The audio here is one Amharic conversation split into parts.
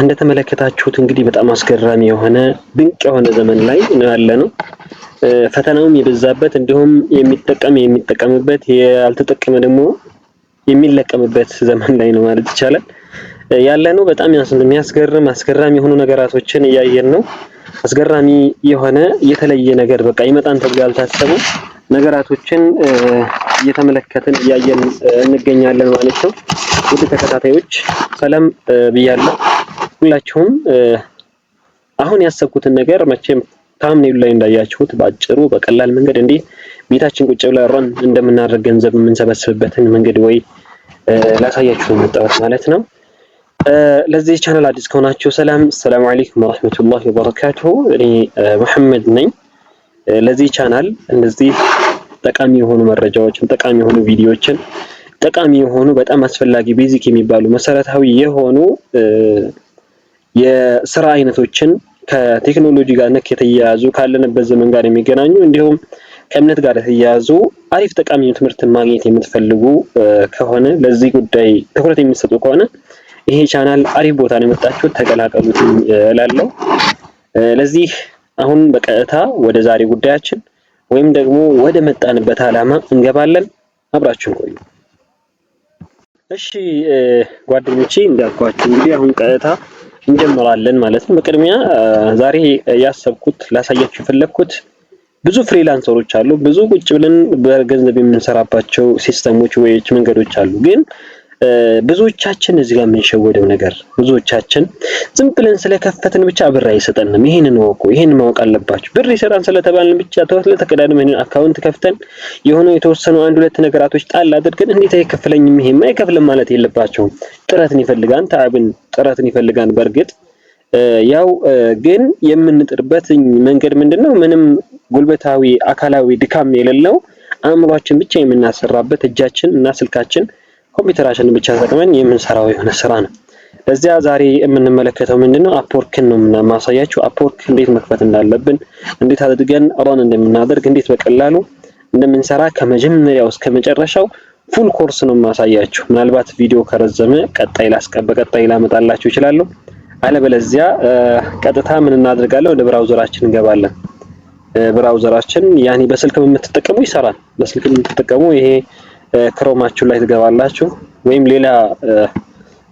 እንደተመለከታችሁት እንግዲህ በጣም አስገራሚ የሆነ ድንቅ የሆነ ዘመን ላይ ነው ያለነው። ፈተናውም የበዛበት እንዲሁም የሚጠቀምበት ያልተጠቀመ ደግሞ የሚለቀምበት ዘመን ላይ ነው ማለት ይቻላል ያለነው። በጣም የሚያስገርም አስገራሚ የሆኑ ነገራቶችን እያየን ነው። አስገራሚ የሆነ የተለየ ነገር በቃ ይመጣን ተብሎ ያልታሰቡ ነገራቶችን እየተመለከትን እያየን እንገኛለን ማለት ነው። ውድ ተከታታዮች ሰላም ብያለሁ። ሁላችሁም አሁን ያሰብኩትን ነገር መቼም ታምኔሉ ላይ እንዳያችሁት ባጭሩ በቀላል መንገድ እንዲህ ቤታችን ቁጭ ብለን ረን እንደምናደርግ ገንዘብ የምንሰበስብበትን መንገድ ወይ ላሳያችሁ የመጣሁት ማለት ነው። ለዚህ ቻናል አዲስ ከሆናችሁ ሰላም አለይኩም ወራህመቱላሂ ወበረካቱሁ። እኔ መሐመድ ነኝ። ለዚህ ቻናል እንደዚህ ጠቃሚ የሆኑ መረጃዎችን፣ ጠቃሚ የሆኑ ቪዲዮዎችን፣ ጠቃሚ የሆኑ በጣም አስፈላጊ ቤዚክ የሚባሉ መሰረታዊ የሆኑ የስራ አይነቶችን ከቴክኖሎጂ ጋር ነክ የተያያዙ ካለንበት ዘመን ጋር የሚገናኙ እንዲሁም ከእምነት ጋር የተያያዙ አሪፍ ጠቃሚ ትምህርትን ማግኘት የምትፈልጉ ከሆነ ለዚህ ጉዳይ ትኩረት የሚሰጡ ከሆነ ይሄ ቻናል አሪፍ ቦታ ነው የመጣችሁት፣ ተቀላቀሉት እላለሁ። ለዚህ አሁን በቀጥታ ወደ ዛሬ ጉዳያችን ወይም ደግሞ ወደ መጣንበት ዓላማ እንገባለን። አብራችሁን ቆዩ። እሺ ጓደኞቼ እንዳልኳችሁ እንግዲህ አሁን ቀጥታ እንጀምራለን ማለት ነው። በቅድሚያ ዛሬ ያሰብኩት ላሳያችሁ የፈለኩት ብዙ ፍሪላንሰሮች አሉ፣ ብዙ ቁጭ ብለን በገንዘብ የምንሰራባቸው ሲስተሞች ወይ መንገዶች አሉ። ግን ብዙዎቻችን እዚህ ጋር የምንሸወደው ነገር ብዙዎቻችን ዝም ብለን ስለከፈትን ብቻ ብር አይሰጠንም። ይሄንን ወቁ፣ ይሄን ማወቅ አለባችሁ። ብር ይሰጣን ስለተባልን ብቻ ተቀዳድመን አካውንት ከፍተን የሆነ የተወሰኑ አንድ ሁለት ነገራቶች ጣል አድርገን እንዴት አይከፍለኝም ይሄማ አይከፍልም ማለት የለባቸውም። ጥረትን ይፈልጋል፣ ተዓብን ጥረትን ይፈልጋል። በእርግጥ ያው ግን የምንጥርበት መንገድ ምንድነው? ምንም ጉልበታዊ አካላዊ ድካም የሌለው አእምሯችን ብቻ የምናሰራበት እጃችን እና ስልካችን ኮምፒውተራችንን ብቻ ተጠቅመን የምንሰራው የሆነ ስራ ነው። ለዚያ ዛሬ የምንመለከተው ምንድነው? አፕወርክን ነው ማሳያችሁ። አፕወርክ እንዴት መክፈት እንዳለብን፣ እንዴት አድርገን ራን እንደምናደርግ፣ እንዴት በቀላሉ እንደምንሰራ ከመጀመሪያው እስከ መጨረሻው ፉል ኮርስ ነው ማሳያችሁ። ምናልባት ቪዲዮ ከረዘመ በቀጣይ ላመጣላችሁ ይችላል። አለበለዚያ ቀጥታ ምን እናደርጋለን? ወደ ብራውዘራችን እንገባለን። ብራውዘራችን ያኔ በስልክ የምትጠቀሙ ይሰራል። በስልክ የምትጠቀሙ ይሄ ክሮማችሁ ላይ ትገባላችሁ፣ ወይም ሌላ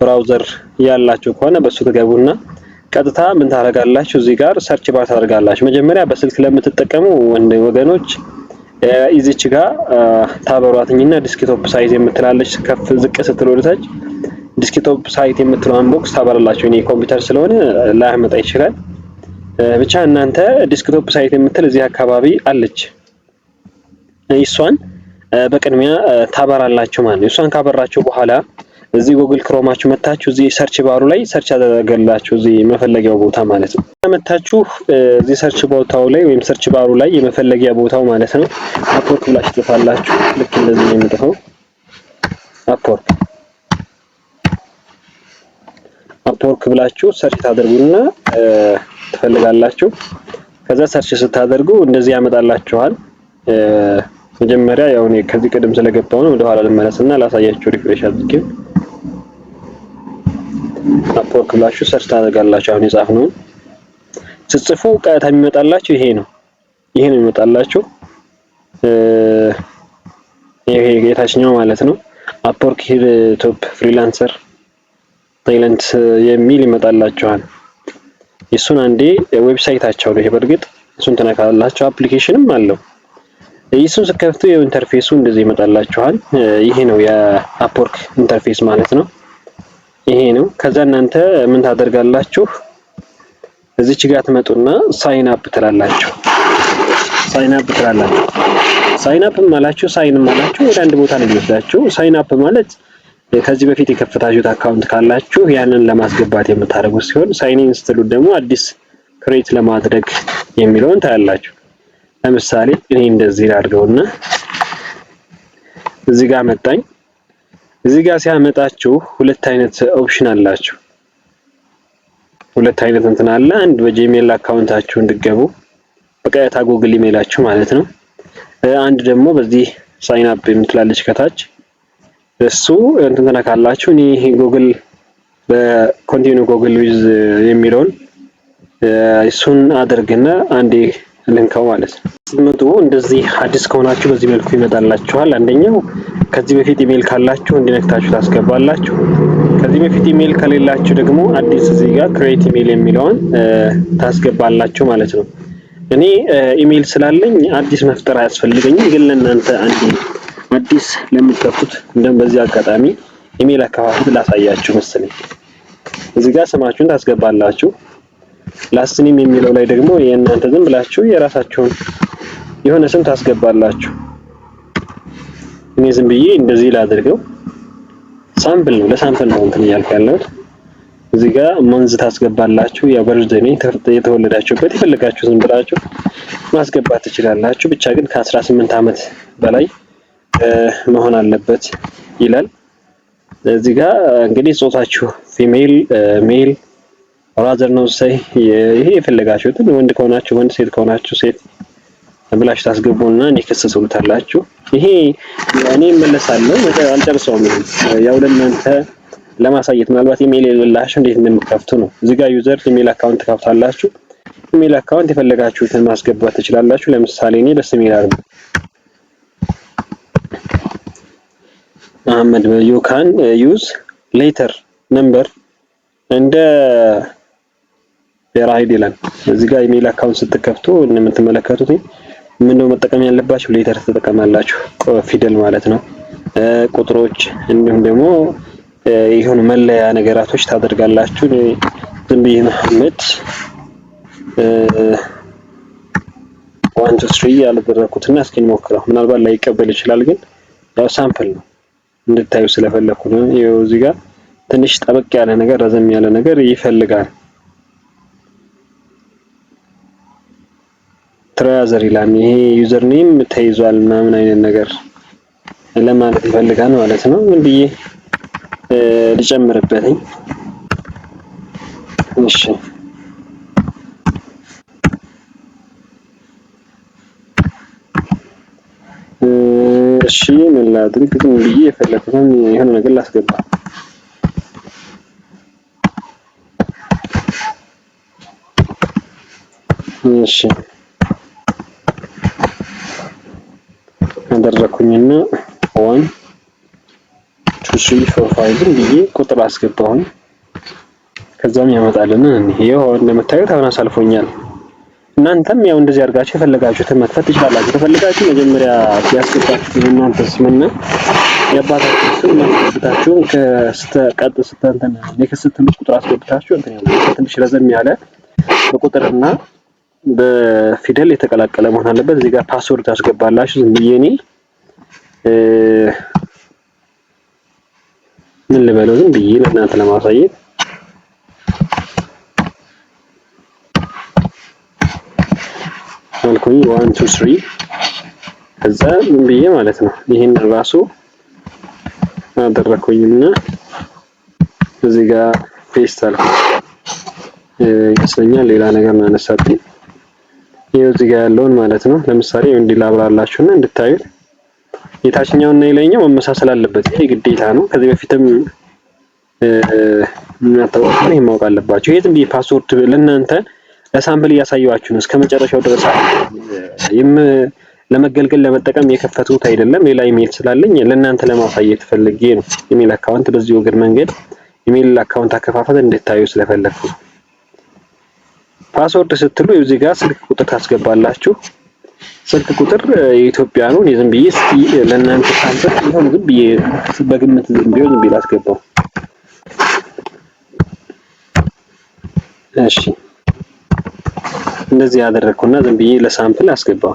ብራውዘር ያላችሁ ከሆነ በሱ ትገቡና ቀጥታ ምን ታደርጋላችሁ? እዚህ ጋር ሰርች ባር ታደርጋላችሁ። መጀመሪያ በስልክ ለምትጠቀሙ ወገኖች እዚች ጋር ታበሯትኝና ዲስክቶፕ ሳይዝ የምትላለች ከፍ ዝቅ ስትል ወደታች ዲስክቶፕ ሳይት የምትለውን ቦክስ ታበራላችሁ። እኔ ኮምፒውተር ስለሆነ ላያመጣ ይችላል። ብቻ እናንተ ዲስክቶፕ ሳይት የምትል እዚህ አካባቢ አለች። እሷን በቅድሚያ ታበራላችሁ ማለት ነው። እሷን ካበራችሁ በኋላ እዚህ ጉግል ክሮማችሁ መታችሁ እዚህ ሰርች ባሩ ላይ ሰርች አደረጋላችሁ፣ እዚህ መፈለጊያው ቦታ ማለት ነው። መታችሁ እዚህ ሰርች ቦታው ላይ ወይም ሰርች ባሩ ላይ የመፈለጊያ ቦታው ማለት ነው አፕወርክ ብላችሁ ትጽፋላችሁ። ልክ እንደዚህ ነው የምትጽፈው አፕወርክ ብላችሁ ሰርች ታደርጉና ትፈልጋላችሁ። ከዛ ሰርች ስታደርጉ እንደዚህ ያመጣላችኋል። መጀመሪያ ያው እኔ ከዚህ ቀደም ስለገባው ነው ወደኋላ ልመለስና ላሳያችሁ። ሪፍሬሽ አድርጌ አፕወርክ ብላችሁ ሰርች ታደርጋላችሁ። አሁን የጻፍነውን ስትጽፉ ቀጥታ የሚመጣላችሁ ይሄ ነው የሚመጣላችሁ። ይሄ የታችኛው ማለት ነው አፕወርክ ሂር ቶፕ ፍሪላንሰር ታይላንድ የሚል ይመጣላችኋል። እሱን አንዴ ዌብሳይታቸው ነው ይሄ። በእርግጥ እሱን ተነካላችሁ። አፕሊኬሽንም አለው። እሱን ስከፍቱ የኢንተርፌሱ እንደዚህ ይመጣላችኋል። ይሄ ነው የአፕወርክ ኢንተርፌስ ማለት ነው። ይሄ ነው። ከዛ እናንተ ምን ታደርጋላችሁ? እዚች ጋር ትመጡና ሳይን አፕ ትላላችሁ። ሳይን አፕ ማላችሁ ሳይን ማላችሁ ወደ አንድ ቦታ ነው የሚወስዳችሁ። ሳይን አፕ ማለት ከዚህ በፊት የከፈታችሁት አካውንት ካላችሁ ያንን ለማስገባት የምታደርጉት ሲሆን ሳይን ኢን ስትሉት ደግሞ አዲስ ክሬት ለማድረግ የሚለውን ታያላችሁ። ለምሳሌ እኔ እንደዚህ አድርገውና እዚህ ጋር መጣኝ። እዚህ ጋር ሲያመጣችሁ ሁለት አይነት ኦፕሽን አላችሁ። ሁለት አይነት እንትን አለ። አንድ በጂሜል አካውንታችሁ እንድገቡ በቀጥታ ጉግል ኢሜይላችሁ ማለት ነው። አንድ ደግሞ በዚህ ሳይን አፕ የምትላለች ከታች እሱ እንትን ተነካላችሁ። እኔ ጉግል በኮንቲኒው ጎግል ዊዝ የሚለውን እሱን አድርግና አንዴ ልንካው ማለት ነው። ስትመጡ እንደዚህ አዲስ ከሆናችሁ በዚህ መልኩ ይመጣላችኋል። አንደኛው ከዚህ በፊት ኢሜል ካላችሁ እንዲነክታችሁ ታስገባላችሁ። ከዚህ በፊት ኢሜል ከሌላችሁ ደግሞ አዲስ እዚህ ጋር ክሬት ኢሜል የሚለውን ታስገባላችሁ ማለት ነው። እኔ ኢሜል ስላለኝ አዲስ መፍጠር አያስፈልገኝም፣ ግን ለእናንተ አንዴ አዲስ ለምትከፍቱት እንደም በዚህ አጋጣሚ ኢሜል አከፋፈት ላሳያችሁ መሰለኝ። እዚህ ጋር ስማችሁን ታስገባላችሁ። ላስት ኔም የሚለው ላይ ደግሞ የእናንተ ዝም ብላችሁ የራሳችሁን የሆነ ስም ታስገባላችሁ። እኔ ዝም ብዬ እንደዚህ ላድርገው፣ ሳምፕል ነው፣ ለሳምፕል ነው እንትን እያልኩ ያለሁት። እዚህ ጋር መንዝ ታስገባላችሁ። ያው በርዝዴ የተወለዳችሁበት የፈለጋችሁ ዝም ብላችሁ ማስገባት ትችላላችሁ። ብቻ ግን ከ18 ዓመት በላይ መሆን አለበት ይላል። እዚህ ጋር እንግዲህ ጾታችሁ ፊሜል ሜል ራዘር ነው ሳይ ይሄ የፈለጋችሁትን ወንድ ከሆናችሁ ወንድ፣ ሴት ከሆናችሁ ሴት ብላችሁ ታስገቡና ኔክስት ትሉታላችሁ። ይሄ እኔ መለሳለሁ አልጨርሰውም። ያው ለእናንተ ለማሳየት ምናልባት ኢሜል የሌላችሁ እንዴት እንደምትከፍቱ ነው። እዚህ ጋር ዩዘር ኢሜል አካውንት ትከፍታላችሁ። ኢሜል አካውንት የፈለጋችሁትን ማስገባት ትችላላችሁ። ለምሳሌ እኔ ደስ የሚል አድርጉ አህመድ ዩ ካን ዩዝ ሌተር ነምበር እንደ ራይድ ይላል። እዚህ ጋር ኢሜል አካውንት ስትከፍቱ እንደምትመለከቱት ምንድነው መጠቀም ያለባችሁ? ሌተር ትጠቀማላችሁ፣ ፊደል ማለት ነው። ቁጥሮች እንዲሁም ደግሞ ይሁን መለያ ነገራቶች ታደርጋላችሁ። ዝም ብዬ መሐመድ 1 2 3 ያልደረኩትና እስኪ እንሞክረው። ምናልባት ላይቀበል ይችላል፣ ግን ያው ሳምፕል ነው እንድታዩ ስለፈለኩ ነው። ይኸው እዚህ ጋር ትንሽ ጠበቅ ያለ ነገር ረዘም ያለ ነገር ይፈልጋል። ትራዘር ይላል። ይሄ ዩዘር ኔም ተይዟል ምናምን አይነት ነገር ለማለት ይፈልጋል ማለት ነው። ምን ብዬ ልጨምርበትኝ? እሺ እሺ ምን ላድርግ? ግን ብዬ የፈለኩትን የሆነ ነገር ላስገባ። እሺ አደረኩኝና 1 2 3 4 5 ብዬ ቁጥር አስገባሁኝ። ከዛም ያመጣልና ይሄው እንደምታዩት አሁን አሳልፎኛል። እናንተም ያው እንደዚህ አድርጋችሁ የፈለጋችሁትን መክፈት ትችላላችሁ። ከፈለጋችሁ መጀመሪያ ያስገባችሁት የእናንተ ስምና የአባታችሁ ስም አስገብታችሁ ከስተቀጥ ስተንተን ኔክስት ቁጥር አስገብታችሁ እንትን ያለው ትንሽ ረዘም ያለ በቁጥርና በፊደል የተቀላቀለ መሆን አለበት። እዚህ ጋር ፓስወርድ ታስገባላችሁ። ዝም ብዬ እኔ ምን ልበለው ዝም ብዬ ለእናንተ ለማሳየት አልኩኝ 1 2 3 ከዛ ምን ብዬ ማለት ነው ይሄን ራሱ አደረኩኝና እዚህ ጋር ፔስት አልኩኝ ይመስለኛል። ሌላ ነገር ነው አነሳብኝ። ይሄው እዚህ ጋር ያለውን ማለት ነው። ለምሳሌ እንዲህ ላብራላችሁና እንድታዩት የታችኛውና የላይኛው መመሳሰል አለበት። ይሄ ግዴታ ነው። ከዚህ በፊትም እናንተው ይሄን ማወቅ አለባችሁ። ይሄ ዝም ብዬ ፓስወርድ ለእናንተ ለሳምፕል እያሳየኋችሁ ነው። እስከመጨረሻው ድረስ ለመገልገል ለመጠቀም የከፈቱት አይደለም። ሌላ ኢሜል ስላለኝ ለእናንተ ለማሳየት ፈልጌ ነው። ኢሜል አካውንት በዚህ ወገን መንገድ ኢሜል አካውንት አከፋፈት እንድታዩ ስለፈለኩ። ፓስወርድ ስትሉ እዚህ ጋር ስልክ ቁጥር ታስገባላችሁ። ስልክ ቁጥር የኢትዮጵያ ነው። እኔ ዝም ብዬ እስኪ ለእናንተ ሳምፕል ይሁን ዝም ብዬ በግምት ዝም ብዬ ላስገባው። እሺ እንደዚህ ያደረኩና ዝም ብዬ ለሳምፕል አስገባው።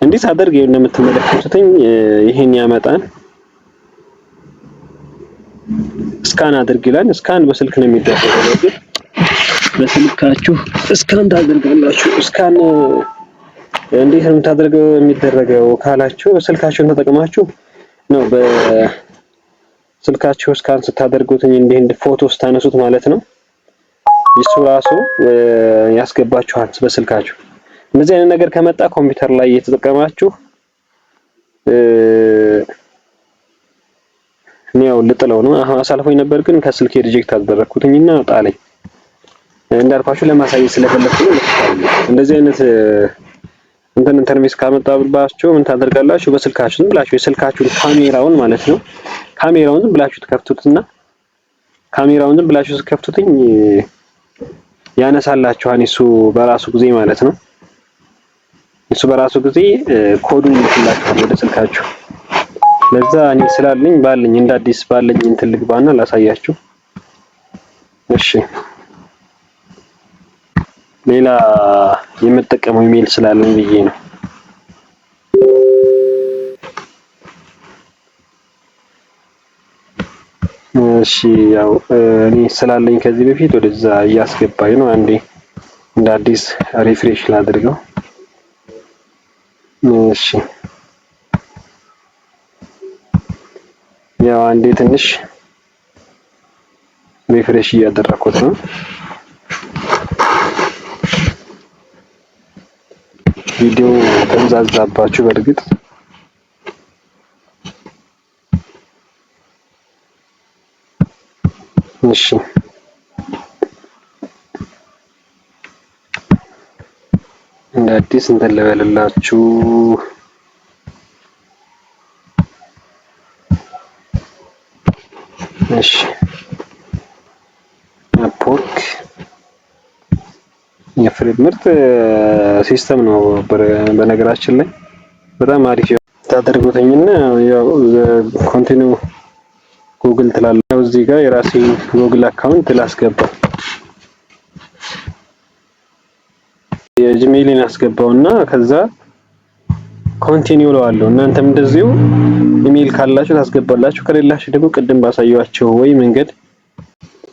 እንዴት አደርገው እንደምትመለከቱትኝ ይሄን ያመጣን ስካን አድርግ ይላል። ስካን በስልክ ነው የሚደረገው። ግን በስልካችሁ ስካን ታደርጋላችሁ። ስካን እንዴት ነው የምታደርገው የሚደረገው ካላችሁ ስልካችሁን ተጠቅማችሁ ነው። በስልካችሁ ስካን ስታደርጉት እንደ ፎቶ ስታነሱት ማለት ነው። እሱ ራሱ ያስገባችኋል በስልካችሁ። እንደዚህ አይነት ነገር ከመጣ ኮምፒውተር ላይ እየተጠቀማችሁ እኔ ያው ልጥለው ነው አሳልፎኝ ነበር፣ ግን ከስልኬ ሪጀክት አደረኩትኝና ጣለኝ። እንዳልኳችሁ ለማሳየት ስለፈለኩ ነው። እንደዚህ አይነት ኢንተርኔት ካመጣባችሁ ምን ታደርጋላችሁ? በስልካችሁ ዝም ብላችሁ የስልካችሁን ካሜራውን ማለት ነው ካሜራውን ዝም ብላችሁ ትከፍቱትና ካሜራውን ዝም ብላችሁ ትከፍቱትኝ ያነሳላችኋል እሱ በራሱ ጊዜ ማለት ነው። እሱ በራሱ ጊዜ ኮዱን ይልክላችኋል ወደ ስልካችሁ። ለዛ እኔ ስላለኝ ባለኝ እንደ አዲስ ባለኝ እንትን ልግባና ላሳያችሁ። እሺ ሌላ የምጠቀመው ኢሜል ስላለኝ ብዬ ነው። እሺ ያው እኔ ስላለኝ ከዚህ በፊት ወደዛ እያስገባኝ ነው። አንዴ እንደ አዲስ ሪፍሬሽ ላድርገው። እሺ ያው አንዴ ትንሽ ሪፍሬሽ እያደረኩት ነው። ቪዲዮ ተንዛዛባችሁ በእርግጥ እሺ እንደ አዲስ እንትን ልበልላችሁ። እሺ አፕወርክ የፍሬድ ምርጥ ሲስተም ነው። በነገራችን ላይ በጣም አሪፍ ታደርጉትኝና ያው ኮንቲኒው ጉግል ትላለህ። እዚህ ጋር የራሴ ጉግል አካውንት ላስገባ፣ የጂሜይልን አስገባውና ከዛ ኮንቲኒው እለዋለሁ። እናንተም እንደዚሁ ኢሜል ካላችሁ ታስገባላችሁ፣ ከሌላችሁ ደግሞ ቅድም ባሳየኋችሁ ወይ መንገድ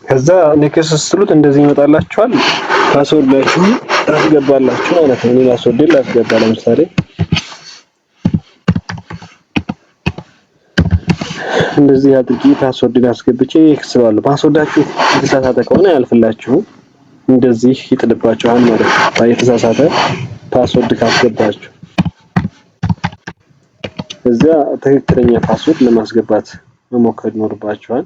ከዛ ኔክስት ስትሉት እንደዚህ ይመጣላችኋል። ፓስወርዳችሁ ታስገባላችሁ ማለት ነው። እኔ ፓስወርድ ላስገባ ለምሳሌ እንደዚህ አድርጌ ፓስወርድ አስገብቼ እክስባለሁ። ፓስወርዳችሁ የተሳሳተ ከሆነ አያልፍላችሁም፣ እንደዚህ ይጥልባችኋል ማለት ነው። የተሳሳተ ፓስወርድ ካስገባችሁ እዚያ ትክክለኛ ፓስወርድ ለማስገባት መሞከር ይኖርባችኋል።